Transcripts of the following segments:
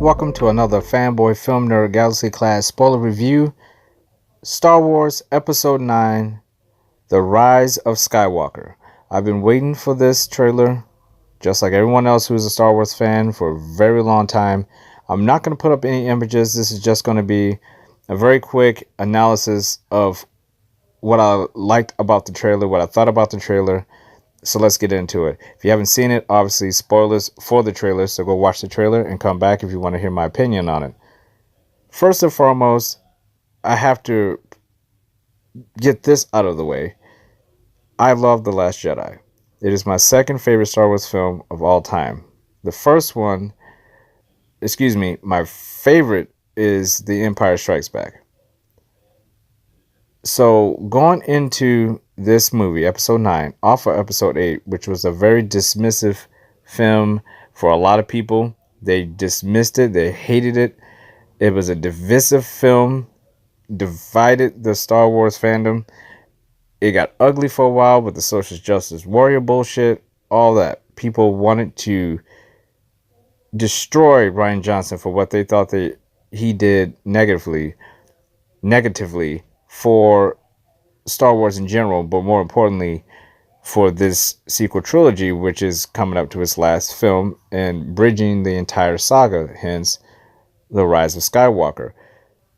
Welcome to another Fanboy Film Nerd Galaxy Class spoiler review. Star Wars Episode 9, The Rise of Skywalker. I've been waiting for this trailer, just like everyone else who's a Star Wars fan, for a very long time. I'm not going to put up any images. This is just going to be a very quick analysis of what I liked about the trailer, what I thought about the trailer. So let's get into it. If you haven't seen it, obviously spoilers for the trailer, so go watch the trailer and come back if you want to hear my opinion on it. First and foremost, I have to get this out of the way. I love The Last Jedi. It is my second favorite Star Wars film of all time. The first one, my favorite is The Empire Strikes Back. So going into this movie, Episode 9, off of Episode 8, which was a very dismissive film for a lot of people. They dismissed it. They hated it. It was a divisive film, divided the Star Wars fandom. It got ugly for a while with the social justice warrior bullshit, all that. People wanted to destroy Rian Johnson for what they thought he did negatively for Star Wars in general, but more importantly for this sequel trilogy, which is coming up to its last film and bridging the entire saga, hence The Rise of Skywalker.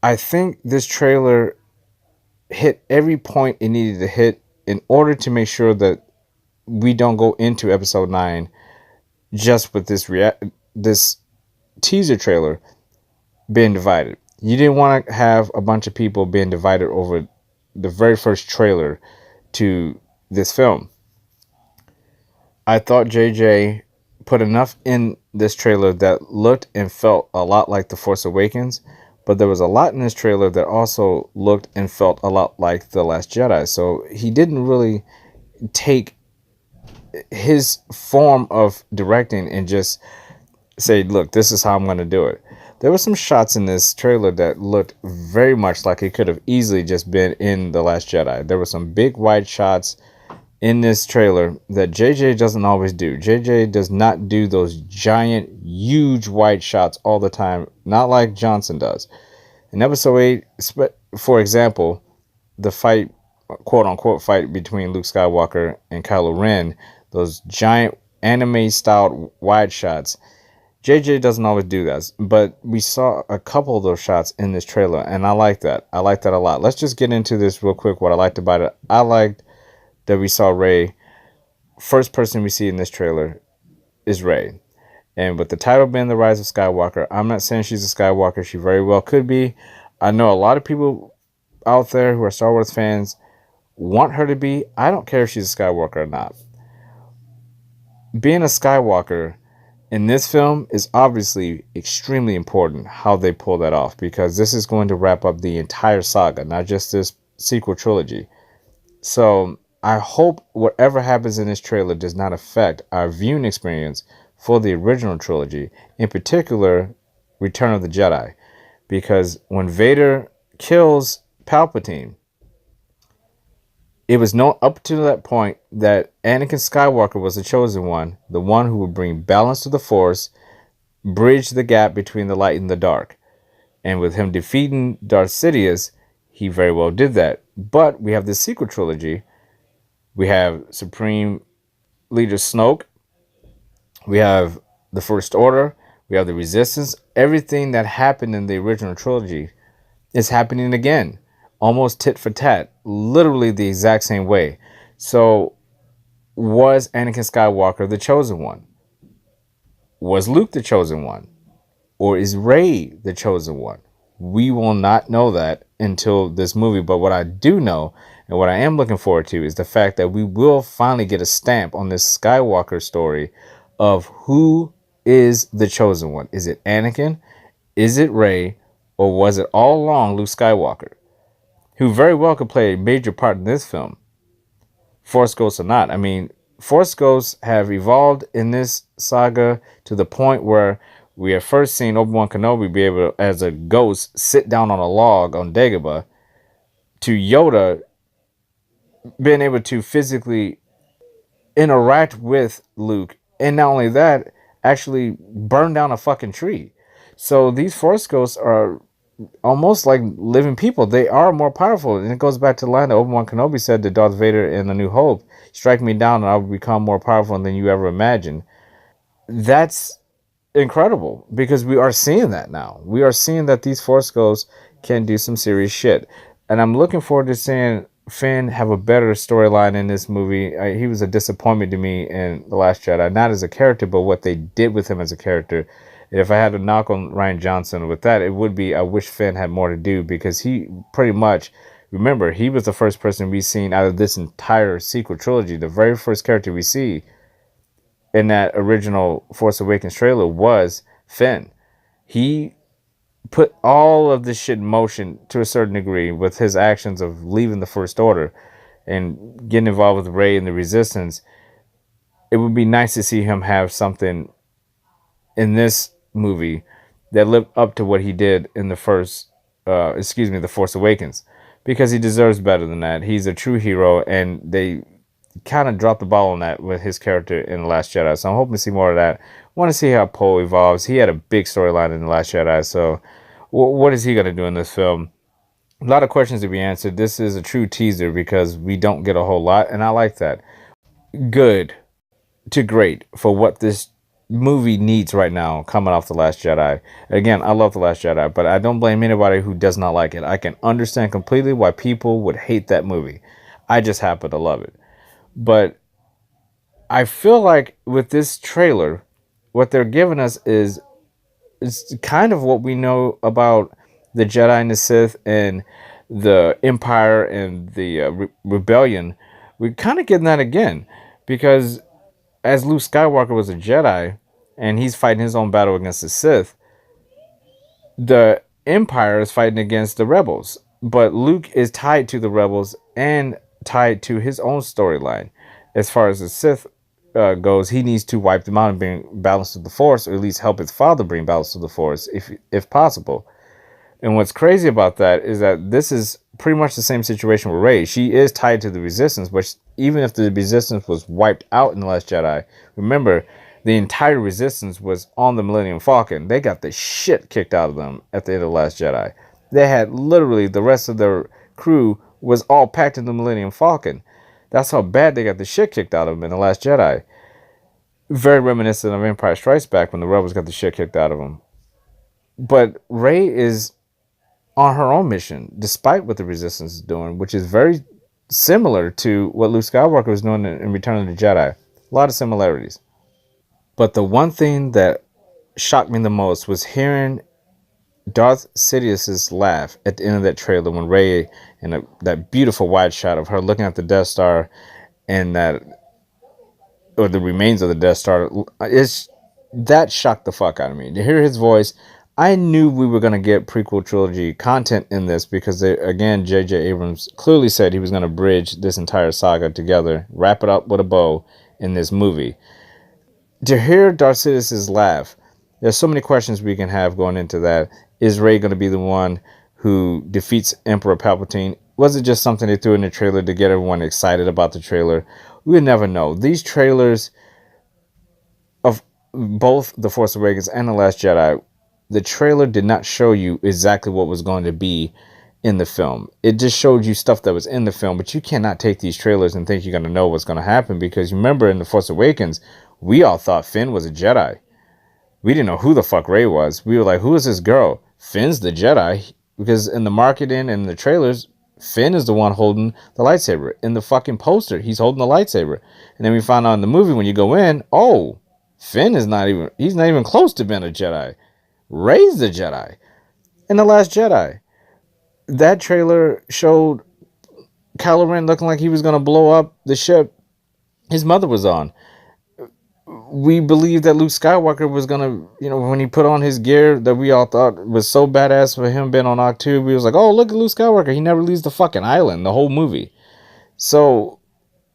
I think this trailer hit every point it needed to hit in order to make sure that we don't go into Episode 9 just with this teaser trailer being divided. You didn't want to have a bunch of people being divided over the very first trailer to this film. I thought JJ put enough in this trailer that looked and felt a lot like The Force Awakens, but there was a lot in this trailer that also looked and felt a lot like The Last Jedi. So he didn't really take his form of directing and just say, look, this is how I'm going to do it. There were some shots in this trailer that looked very much like it could have easily just been in The Last Jedi. There were some big wide shots in this trailer that JJ doesn't always do. JJ does not do those giant, huge wide shots all the time, not like Johnson does. In Episode 8, for example, the fight, quote-unquote fight between Luke Skywalker and Kylo Ren, those giant anime-styled wide shots, JJ doesn't always do that, but we saw a couple of those shots in this trailer, and I like that. I like that a lot. Let's just get into this real quick, what I liked about it. I liked that we saw Rey. First person we see in this trailer is Rey. And with the title being The Rise of Skywalker, I'm not saying she's a Skywalker. She very well could be. I know a lot of people out there who are Star Wars fans want her to be. I don't care if she's a Skywalker or not. Being a Skywalker in this film is obviously extremely important how they pull that off, because this is going to wrap up the entire saga, not just this sequel trilogy. So I hope whatever happens in this trailer does not affect our viewing experience for the original trilogy, in particular Return of the Jedi, because when Vader kills Palpatine, it was known up to that point that Anakin Skywalker was the chosen one, the one who would bring balance to the Force, bridge the gap between the light and the dark. And with him defeating Darth Sidious, he very well did that. But we have the sequel trilogy. We have Supreme Leader Snoke. We have the First Order. We have the Resistance. Everything that happened in the original trilogy is happening again. Almost tit for tat, literally the exact same way. So, was Anakin Skywalker the chosen one? Was Luke the chosen one? Or is Rey the chosen one? We will not know that until this movie. But what I do know, and what I am looking forward to, is the fact that we will finally get a stamp on this Skywalker story of who is the chosen one. Is it Anakin? Is it Rey? Or was it all along Luke Skywalker, who very well could play a major part in this film, Force Ghosts or not? I mean, Force Ghosts have evolved in this saga to the point where we have first seen Obi-Wan Kenobi be able to, as a ghost, sit down on a log on Dagobah, to Yoda being able to physically interact with Luke, and not only that, actually burn down a fucking tree. So these Force ghosts are almost like living people. They are more powerful. And it goes back to the line that Obi-Wan Kenobi said to Darth Vader in A New Hope: strike me down and I will become more powerful than you ever imagined. That's incredible because we are seeing that now. We are seeing that these Force ghosts can do some serious shit. And I'm looking forward to seeing Finn have a better storyline in this movie. He was a disappointment to me in The Last Jedi, not as a character, but what they did with him as a character. If I had to knock on Rian Johnson with that, it would be I wish Finn had more to do, because he pretty much, remember, he was the first person we seen out of this entire sequel trilogy. The very first character we see in that original Force Awakens trailer was Finn. He put all of this shit in motion to a certain degree with his actions of leaving the First Order and getting involved with Rey and the Resistance. It would be nice to see him have something in this movie that lived up to what he did in the The Force Awakens, because he deserves better than that. He's a true hero, and they kind of dropped the ball on that with his character in The Last Jedi. So I'm hoping to see more of that. Want to see how Poe evolves. He had a big storyline in The Last Jedi, so what is he going to do in this film? A lot of questions to be answered. This is a true teaser because we don't get a whole lot, and I like that. Good to great for what this movie needs right now coming off The Last Jedi. Again, I love The Last Jedi, but I don't blame anybody who does not like it. I can understand completely why people would hate that movie. I just happen to love it. But I feel like with this trailer, what they're giving us is kind of what we know about the Jedi and the Sith and the Empire and the Rebellion. We're kind of getting that again, because as Luke Skywalker was a Jedi and he's fighting his own battle against the Sith, the Empire is fighting against the Rebels. But Luke is tied to the Rebels and tied to his own storyline. As far as the Sith goes, he needs to wipe them out and bring balance to the Force, or at least help his father bring balance to the Force, if possible. And what's crazy about that is that this is pretty much the same situation with Rey. She is tied to the Resistance, but even if the Resistance was wiped out in The Last Jedi, remember, the entire Resistance was on the Millennium Falcon. They got the shit kicked out of them at the end of The Last Jedi. They had literally the rest of their crew was all packed in the Millennium Falcon. That's how bad they got the shit kicked out of them in The Last Jedi. Very reminiscent of Empire Strikes Back when the Rebels got the shit kicked out of them. But Rey is on her own mission, despite what the Resistance is doing, which is very similar to what Luke Skywalker was doing in Return of the Jedi. A lot of similarities. But the one thing that shocked me the most was hearing Darth Sidious's laugh at the end of that trailer when Rey, and that beautiful wide shot of her looking at the Death Star and or the remains of the Death Star, that shocked the fuck out of me. To hear his voice, I knew we were going to get prequel trilogy content in this, because again, J.J. Abrams clearly said he was going to bridge this entire saga together, wrap it up with a bow in this movie. To hear Darth Sidious's laugh, there's so many questions we can have going into that. Is Rey going to be the one who defeats Emperor Palpatine? Was it just something they threw in the trailer to get everyone excited about the trailer? We'll never know. These trailers of both The Force Awakens and The Last Jedi, the trailer did not show you exactly what was going to be in the film. It just showed you stuff that was in the film, but you cannot take these trailers and think you're going to know what's going to happen, because remember, in The Force Awakens, we all thought Finn was a Jedi. We didn't know who the fuck Rey was. We were like, who is this girl? Finn's the Jedi. Because in the marketing and the trailers, Finn is the one holding the lightsaber. In the fucking poster, he's holding the lightsaber. And then we found out in the movie, when you go in, oh, Finn is he's not even close to being a Jedi. Rey's the Jedi. In The Last Jedi, that trailer showed Kylo Ren looking like he was going to blow up the ship his mother was on. We believed that Luke Skywalker was going to, when he put on his gear that we all thought was so badass for him being on Octu, we was like, oh, look at Luke Skywalker. He never leaves the fucking island, the whole movie. So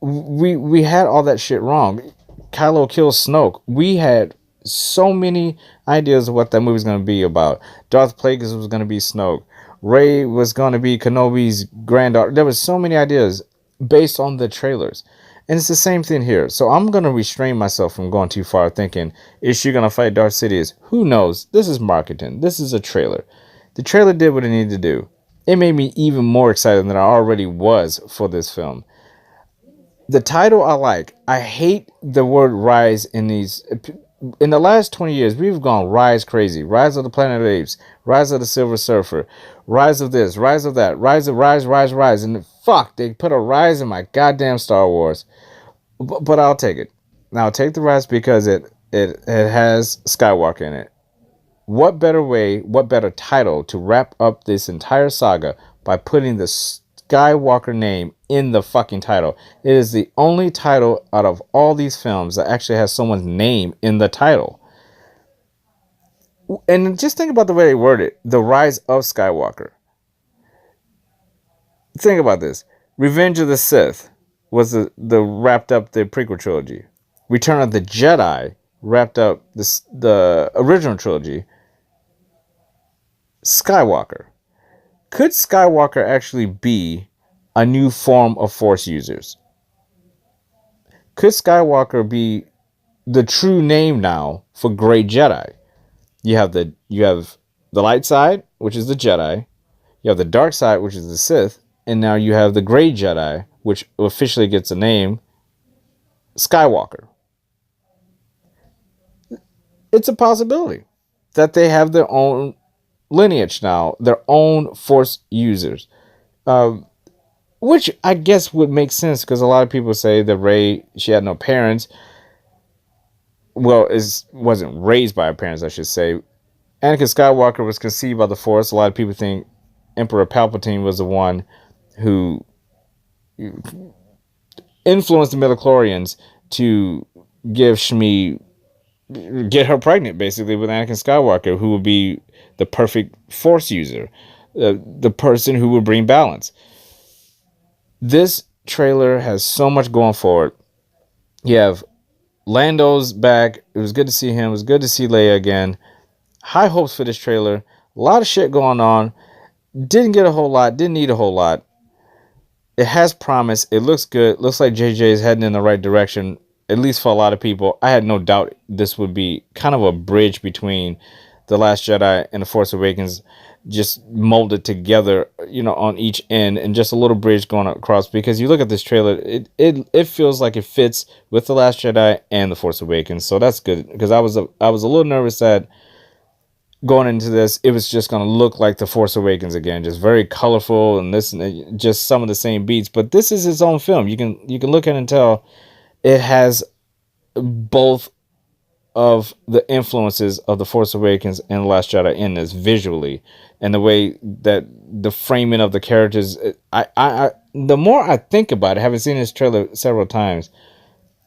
we had all that shit wrong. Kylo kills Snoke. We had so many ideas of what that movie was going to be about. Darth Plagueis was going to be Snoke. Rey was going to be Kenobi's granddaughter. There was so many ideas based on the trailers. And it's the same thing here. So I'm going to restrain myself from going too far thinking, is she going to fight Darth Sidious? Who knows? This is marketing. This is a trailer. The trailer did what it needed to do. It made me even more excited than I already was for this film. The title I like. I hate the word rise in these. In the last 20 years, we've gone rise crazy. Rise of the Planet of the Apes. Rise of the Silver Surfer. Rise of this. Rise of that. Rise of rise. And fuck, they put a rise in my goddamn Star Wars. But I'll take it. I'll take the rise because it has Skywalker in it. What better way, what better title to wrap up this entire saga by putting the Skywalker name in the fucking title? It is the only title out of all these films that actually has someone's name in the title. And just think about the way they word it. The Rise of Skywalker. Think about this. Revenge of the Sith was the wrapped up the prequel trilogy. Return of the Jedi wrapped up the original trilogy. Skywalker. Could Skywalker actually be a new form of Force users? Could Skywalker be the true name now for Grey Jedi? You have the light side, which is the Jedi. You have the dark side, which is the Sith, and now you have the Grey Jedi, which officially gets a name, Skywalker. It's a possibility that they have their own lineage now, their own Force users, which I guess would make sense because a lot of people say that Rey, she had no parents. Well, wasn't raised by her parents, I should say. Anakin Skywalker was conceived by the Force. A lot of people think Emperor Palpatine was the one who influenced the midichlorians to get her pregnant, basically, with Anakin Skywalker, who would be the perfect Force user, the person who would bring balance. This trailer has so much going for it. You have Lando's back. It was good to see him. It was good to see Leia again. High hopes for this trailer. A lot of shit going on. Didn't get a whole lot. Didn't need a whole lot. It has promise. It looks good. Looks like JJ is heading in the right direction, at least for a lot of people. I had no doubt this would be kind of a bridge between The Last Jedi and The Force Awakens, just molded together, on each end, and just a little bridge going across. Because you look at this trailer, it feels like it fits with The Last Jedi and The Force Awakens. So that's good, because I was a little nervous that going into this, it was just going to look like The Force Awakens again, just very colorful and this and just some of the same beats. But this is its own film. You can look at it and tell it has both of the influences of The Force Awakens and The Last Jedi in this visually, and the way that the framing of the characters. I the more I think about it, having seen this trailer several times,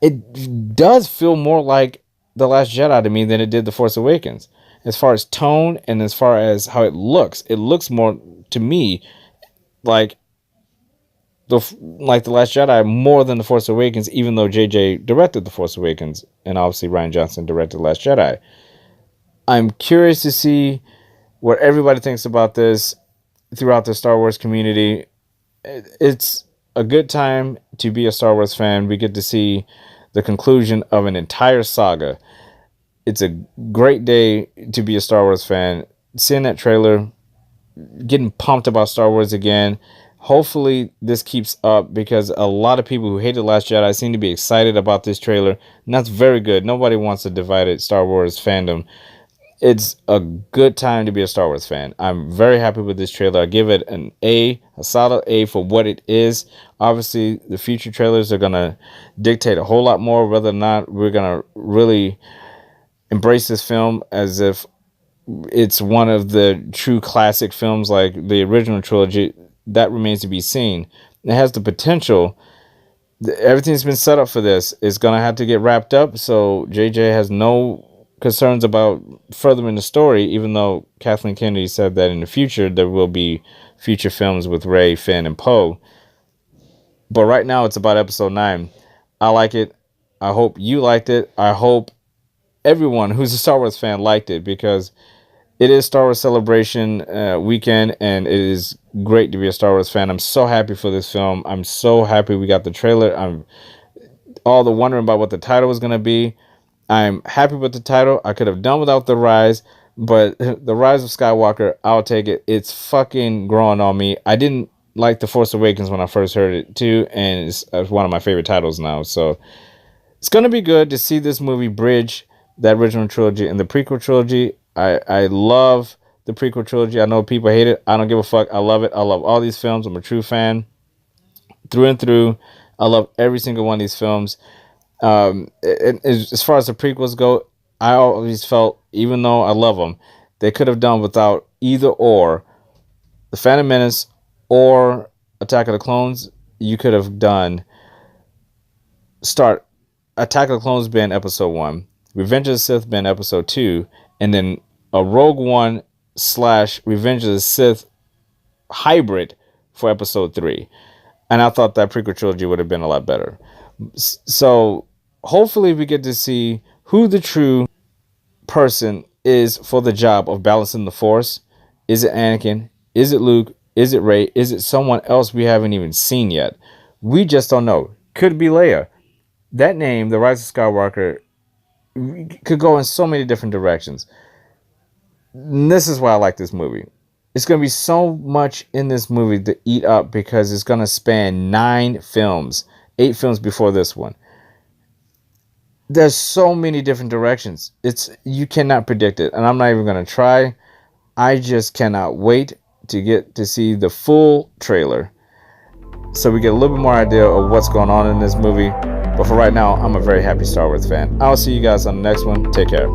it does feel more like The Last Jedi to me than it did The Force Awakens. As far as tone and as far as how it looks more to me like The Last Jedi more than The Force Awakens, even though JJ directed The Force Awakens and obviously Rian Johnson directed The Last Jedi. I'm curious to see what everybody thinks about this throughout the Star Wars community. It's a good time to be a Star Wars fan. We get to see the conclusion of an entire saga. It's a great day to be a Star Wars fan. Seeing that trailer, getting pumped about Star Wars again. Hopefully this keeps up, because a lot of people who hated Last Jedi seem to be excited about this trailer, and that's very good. Nobody wants a divided Star Wars fandom. It's a good time to be a Star Wars fan. I'm very happy with this trailer. I give it an A, a solid A for what it is. Obviously, the future trailers are going to dictate a whole lot more whether or not we're going to really embrace this film as if it's one of the true classic films like the original trilogy. That remains to be seen. It has the potential. Everything's been set up for this. It's going to have to get wrapped up, so JJ has no concerns about furthering the story, even though Kathleen Kennedy said that in the future there will be future films with Rey, Finn, and Poe. But right now it's about episode 9. I like it. I hope you liked it. I hope everyone who's a Star Wars fan liked it, because it is Star Wars Celebration weekend, and it is great to be a Star Wars fan. I'm so happy for this film. I'm so happy we got the trailer. all the wondering about what the title was going to be. I'm happy with the title. I could have done without The Rise, but The Rise of Skywalker, I'll take it. It's fucking growing on me. I didn't like The Force Awakens when I first heard it too, and it's one of my favorite titles now. So it's going to be good to see this movie bridge that original trilogy and the prequel trilogy. I love the prequel trilogy. I know people hate it. I don't give a fuck. I love it. I love all these films. I'm a true fan through and through. I love every single one of these films. As far as the prequels go, I always felt, even though I love them, they could have done without either or The Phantom Menace or Attack of the Clones. You could have done start Attack of the Clones being episode 1, Revenge of the Sith being episode 2, and then a Rogue One / Revenge of the Sith hybrid for episode 3. And I thought that prequel trilogy would have been a lot better. So hopefully we get to see who the true person is for the job of balancing the Force. Is it Anakin? Is it Luke? Is it Rey? Is it someone else we haven't even seen yet? We just don't know. Could be Leia. That name, The Rise of Skywalker, could go in so many different directions. And this is why I like this movie. It's going to be so much in this movie to eat up because it's going to span 9 films, 8 films before this one. There's so many different directions. You cannot predict it, and I'm not even going to try. I just cannot wait to get to see the full trailer so we get a little bit more idea of what's going on in this movie. But for right now, I'm a very happy Star Wars fan. I'll see you guys on the next one. Take care.